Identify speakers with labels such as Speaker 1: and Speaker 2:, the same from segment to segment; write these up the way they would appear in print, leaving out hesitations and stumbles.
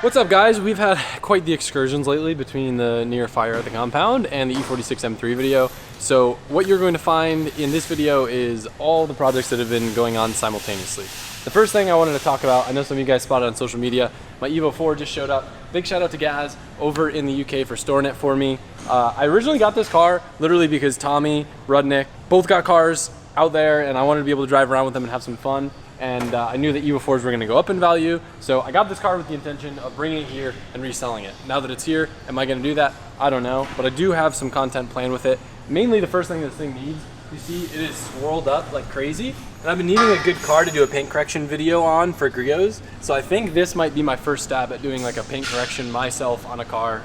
Speaker 1: What's up, guys? We've had quite the excursions lately between the near fire at the compound and the E46 M3 video. So what you're going to find in this video is all the projects that have been going on simultaneously. The first thing I wanted to talk about, I know some of you guys spotted on social media, my Evo 4 just showed up. Big shout out to Gaz over in the UK for storing it for me. I originally got this car literally because Tommy, Rudnick, both got cars out there and I wanted to be able to drive around with them and have some fun. And I knew that Evo 4s were going to go up in value, so I got this car with the intention of bringing it here and reselling it. Now that it's here, am I going to do that? I don't know, but I do have some content planned with it. Mainly the first thing this thing needs, you see it is swirled up like crazy, and I've been needing a good car to do a paint correction video on for griots, so I think this might be my first stab at doing like a paint correction myself on a car.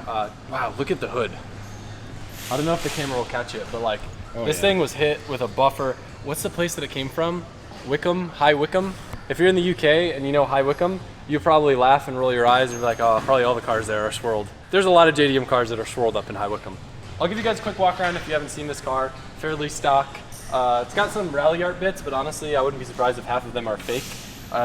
Speaker 1: Wow, look at the hood. I don't know if the camera will catch it, but like this thing was hit with a buffer. What's the place that it came from? Wickham, High Wycombe. If you're in the UK and you know High Wycombe, you probably laugh and roll your eyes and be like, oh, probably all the cars there are swirled. There's a lot of JDM cars that are swirled up in High Wycombe. I'll give you guys a quick walk around if you haven't seen this car. Fairly stock. It's got some rally art bits, but honestly, I wouldn't be surprised if half of them are fake.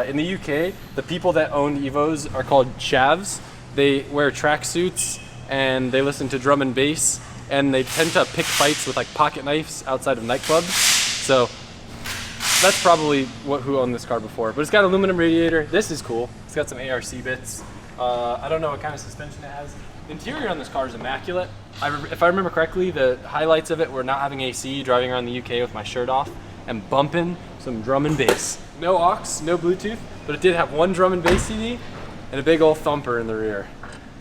Speaker 1: In the UK, the people that own Evos are called chavs. They wear tracksuits and they listen to drum and bass, and they tend to pick fights with like pocket knives outside of nightclubs. So that's probably who owned this car before, but it's got aluminum radiator. This is cool. It's got some ARC bits. I don't know what kind of suspension it has. The interior on this car is immaculate. If I remember correctly, the highlights of it were not having AC, driving around the UK with my shirt off, and bumping some drum and bass. No aux, no Bluetooth, but it did have one drum and bass CD and a big old thumper in the rear.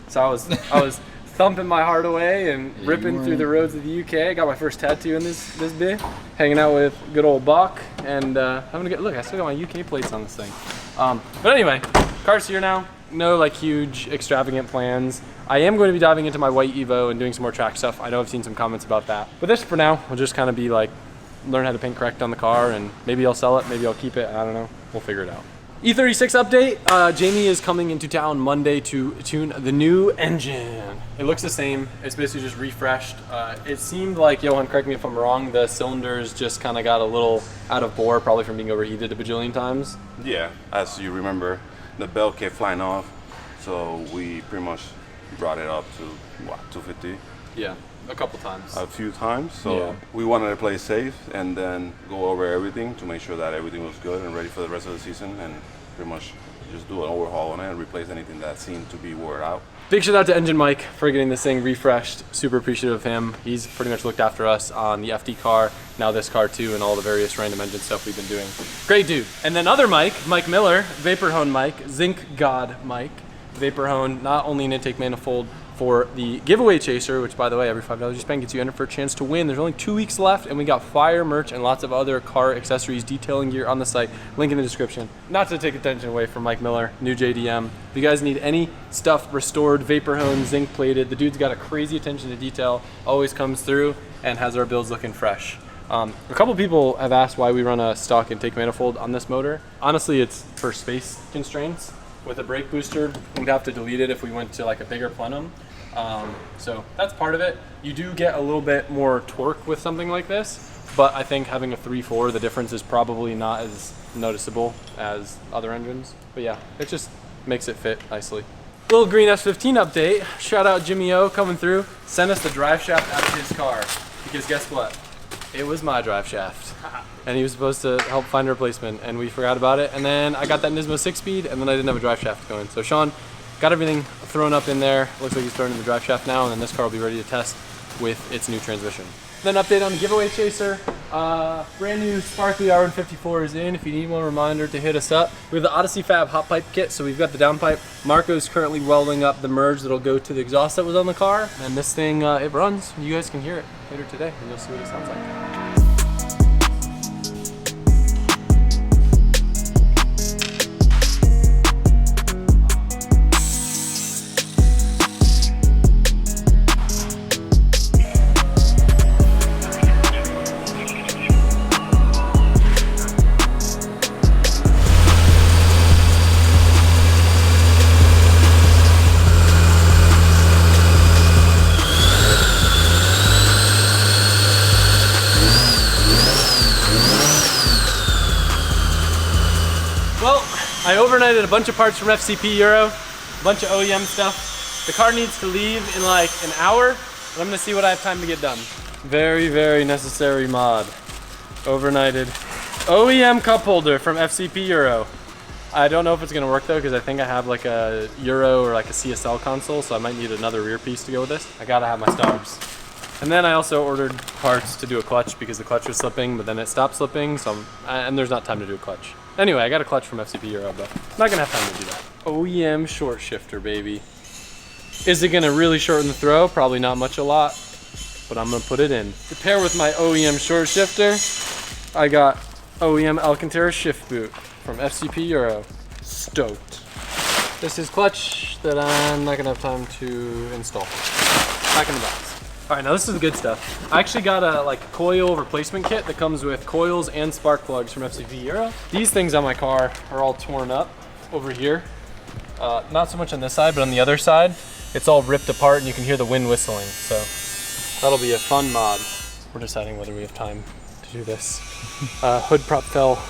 Speaker 1: So I was thumping my heart away and ripping through the roads of the UK. I got my first tattoo in this bit, hanging out with good old Bach, and having a good look. I still got my UK plates on this thing. But anyway, car's here now. No like huge extravagant plans. I am going to be diving into my white Evo and doing some more track stuff. I know I've seen some comments about that. But this for now will just kind of be like learn how to paint correct on the car, and maybe I'll sell it, maybe I'll keep it. I don't know. We'll figure it out. E36 update, Jamie is coming into town Monday to tune the new engine. It looks the same, it's basically just refreshed. It seemed like, Johan, correct me if I'm wrong, the cylinders just kind of got a little out of bore, probably from being overheated a bajillion times.
Speaker 2: Yeah, as you remember, the belt kept flying off, so we pretty much brought it up to, what, 250?
Speaker 1: Yeah, a couple times.
Speaker 2: A few times, so we wanted to play safe and then go over everything to make sure that everything was good and ready for the rest of the season, and pretty much just do an overhaul on it and replace anything that seemed to be wore out. Big
Speaker 1: shout out to Engine Mike for getting this thing refreshed. Super appreciative of him. He's pretty much looked after us on the FD car, now this car too, and all the various random engine stuff we've been doing. Great dude. And then other Mike, Mike Miller, Vaporhone Mike, Zinc God Mike. Vaporhone, not only an intake manifold for the giveaway chaser, which by the way, every $5 you spend gets you entered for a chance to win. There's only 2 weeks left, and we got fire merch and lots of other car accessories, detailing gear on the site. Link in the description. Not to take attention away from Mike Miller, new JDM. If you guys need any stuff restored, Vaporhone, zinc plated, the dude's got a crazy attention to detail, always comes through and has our builds looking fresh. A couple people have asked why we run a stock intake manifold on this motor. Honestly, it's for space constraints. With a brake booster, we'd have to delete it if we went to like a bigger plenum. So that's part of it. You do get a little bit more torque with something like this, but I think having a 3.4, the difference is probably not as noticeable as other engines. But yeah, it just makes it fit nicely. Little green S15 update. Shout out Jimmy O coming through. Sent us the drive shaft out of his car, because guess what? It was my drive shaft. And he was supposed to help find a replacement, and we forgot about it. And then I got that Nismo 6-speed, and then I didn't have a drive shaft going. So Sean got everything thrown up in there. Looks like he's throwing in the drive shaft now, and then this car will be ready to test with its new transmission. Then update on the giveaway chaser. Brand new sparkly R154 is in. If you need one, reminder to hit us up. We have the Odyssey Fab hot pipe kit, so we've got the downpipe. Marco's currently welding up the merge that'll go to the exhaust that was on the car. And this thing, it runs. You guys can hear it later today, and you'll see what it sounds like. I overnighted a bunch of parts from FCP Euro. a bunch of OEM stuff. The car needs to leave in like an hour, and I'm gonna see what I have time to get done. Very, very necessary mod. Overnighted OEM cup holder from FCP Euro. I don't know if it's gonna work though, because I think I have like a Euro or like a CSL console, so I might need another rear piece to go with this. I gotta have my stars. And then I also ordered parts to do a clutch because the clutch was slipping, but then it stopped slipping, so and there's not time to do a clutch. Anyway, I got a clutch from FCP Euro, but I'm not gonna have time to do that. OEM short shifter, baby. Is it gonna really shorten the throw? Probably not much a lot, but I'm gonna put it in. To pair with my OEM short shifter, I got OEM Alcantara shift boot from FCP Euro. Stoked. This is clutch that I'm not gonna have time to install. Back in the box. All right, now this is the good stuff. I actually got a like coil replacement kit that comes with coils and spark plugs from FCP Euro. These things on my car are all torn up over here. Not so much on this side, but on the other side, it's all ripped apart and you can hear the wind whistling. So that'll be a fun mod. We're deciding whether we have time to do this. Hood prop fell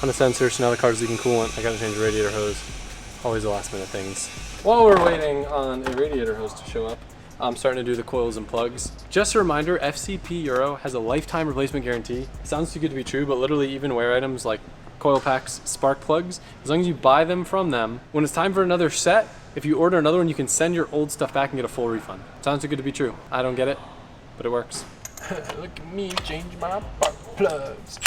Speaker 1: on a sensor, so now the car's leaking coolant. I gotta change the radiator hose. Always the last minute things. While we're waiting on a radiator hose to show up, I'm starting to do the coils and plugs. Just a reminder, FCP Euro has a lifetime replacement guarantee. It sounds too good to be true, but literally even wear items like coil packs, spark plugs, as long as you buy them from them, when it's time for another set, if you order another one, you can send your old stuff back and get a full refund. Sounds too good to be true. I don't get it, but it works. Look at me change my spark plugs.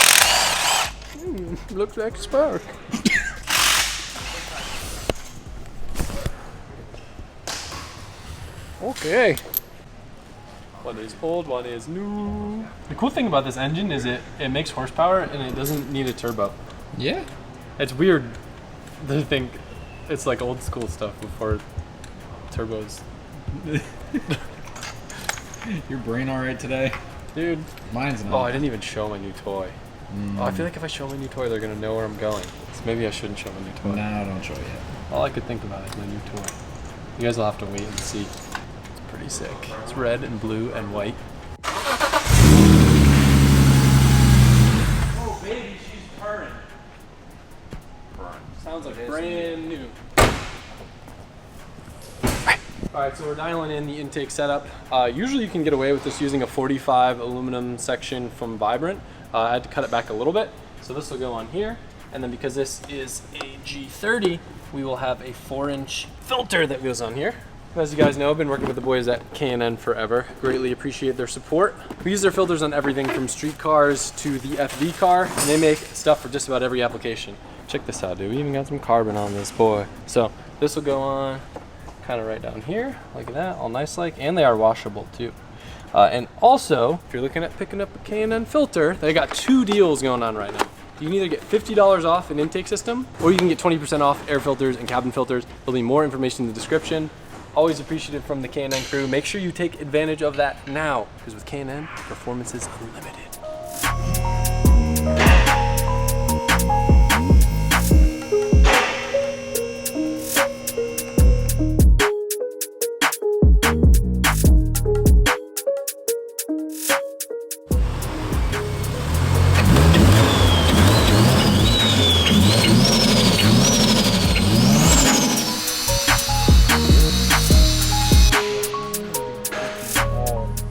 Speaker 1: Looks like a spark. Okay. One is old, one is new. The cool thing about this engine is it makes horsepower and it doesn't need a turbo.
Speaker 3: Yeah.
Speaker 1: It's weird to think it's like old school stuff before turbos.
Speaker 3: Your brain all right today?
Speaker 1: Dude.
Speaker 3: Mine's not.
Speaker 1: Oh, I didn't even show my new toy. Oh, I feel like if I show my new toy, they're gonna know where I'm going. So maybe I shouldn't show my new toy.
Speaker 3: No, don't show it yet.
Speaker 1: All I could think about is my new toy. You guys will have to wait and see. Pretty sick. It's red and blue and white. Oh baby, she's purring. Sounds like brand new. Alright, so we're dialing in the intake setup. Usually you can get away with this using a 45 aluminum section from Vibrant. I had to cut it back a little bit. So this will go on here. And then because this is a G30, we will have a 4-inch filter that goes on here. As you guys know, I've been working with the boys at K&N forever. Greatly appreciate their support. We use their filters on everything from street cars to the FV car, and they make stuff for just about every application. Check this out, dude. We even got some carbon on this boy. So this will go on kind of right down here, like that, all nice like, and they are washable too. And also, if you're looking at picking up a K&N filter, they got 2 deals going on right now. You can either get $50 off an intake system, or you can get 20% off air filters and cabin filters. There'll be more information in the description. Always appreciative from the K&N crew. Make sure you take advantage of that now, because with K&N, performance is unlimited.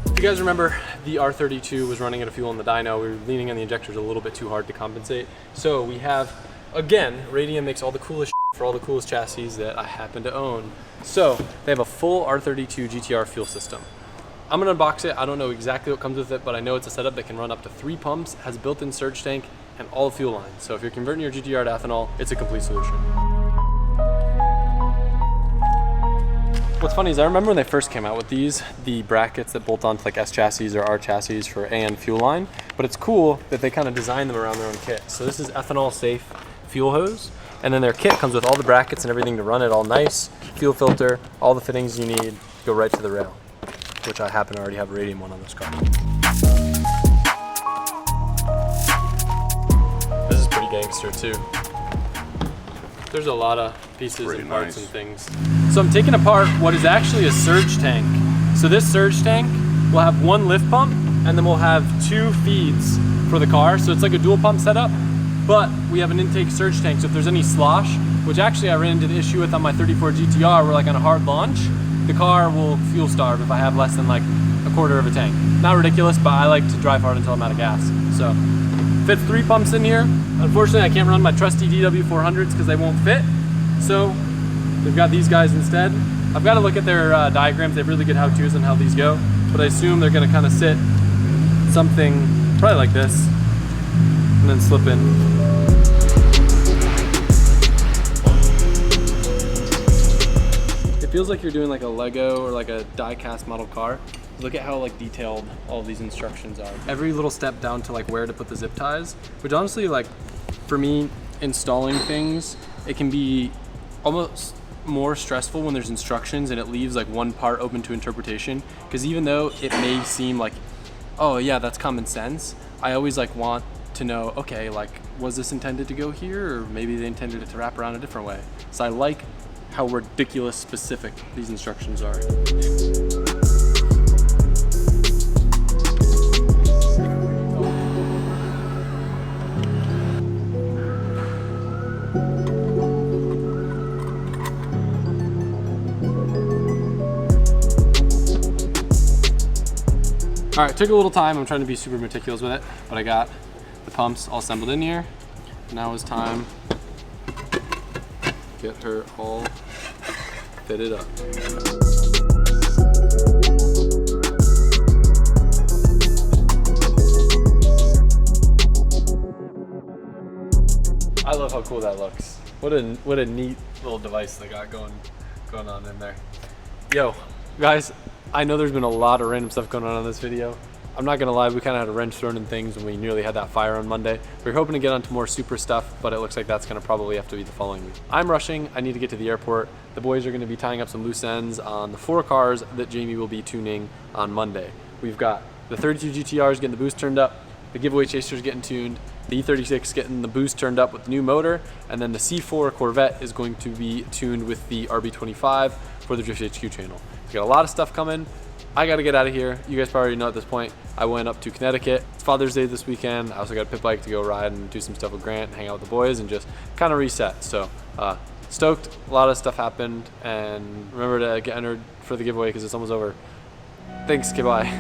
Speaker 1: If you guys remember, the R32 was running out of fuel in the dyno. We were leaning on the injectors a little bit too hard to compensate. So we have, again, Radium makes all the coolest for all the coolest chassis that I happen to own. So they have a full R32 GTR fuel system. I'm gonna unbox it. I don't know exactly what comes with it, but I know it's a setup that can run up to 3 pumps, has a built-in surge tank, and all fuel lines. So if you're converting your GTR to ethanol, it's a complete solution. What's funny is I remember when they first came out with these, the brackets that bolt onto like S chassis or R chassis for AN fuel line, but it's cool that they kind of design them around their own kit. So this is ethanol safe fuel hose, and then their kit comes with all the brackets and everything to run it all nice, fuel filter, all the fittings you need, go right to the rail, which I happen to already have a Radium one on this car. This is pretty gangster too. There's a lot of pieces and parts and things. So I'm taking apart what is actually a surge tank. So this surge tank will have 1 lift pump, and then we'll have 2 feeds for the car. So it's like a dual pump setup, but we have an intake surge tank. So if there's any slosh, which actually I ran into the issue with on my 34 GTR, where like on a hard launch, the car will fuel starve if I have less than like a quarter of a tank. Not ridiculous, but I like to drive hard until I'm out of gas. So fits 3 pumps in here. Unfortunately, I can't run my trusty DW400s because they won't fit. So they've got these guys instead. I've got to look at their diagrams. They have really good how-tos on how these go, but I assume they're gonna kind of sit something probably like this and then slip in. It feels like you're doing like a Lego or like a die-cast model car. Look at how like detailed all of these instructions are. Every little step down to like where to put the zip ties, which honestly, like for me, installing things, it can be almost more stressful when there's instructions and it leaves like one part open to interpretation. Because even though it may seem like, oh yeah, that's common sense, I always like want to know, okay, like was this intended to go here, or maybe they intended it to wrap around a different way. So I like how ridiculous specific these instructions are. All right, took a little time. I'm trying to be super meticulous with it, but I got the pumps all assembled in here. Now is time to get her all fitted up. I love how cool that looks. What a neat little device they got going on in there. Yo, guys, I know there's been a lot of random stuff going on in this video. I'm not gonna lie, we kind of had a wrench thrown in things when we nearly had that fire on Monday. We were hoping to get onto more super stuff, but it looks like that's gonna probably have to be the following week. I'm rushing, I need to get to the airport. The boys are gonna be tying up some loose ends on the 4 cars that Jamie will be tuning on Monday. We've got the 32 GTRs getting the boost turned up, the giveaway chasers getting tuned, the E36 getting the boost turned up with the new motor, and then the C4 Corvette is going to be tuned with the RB25 for the Drift HQ channel. We've got a lot of stuff coming. I gotta get out of here. You guys probably know at this point, I went up to Connecticut. It's Father's Day this weekend. I also got a pit bike to go ride and do some stuff with Grant, hang out with the boys, and just kind of reset. So stoked, a lot of stuff happened, and remember to get entered for the giveaway because it's almost over. Thanks, goodbye.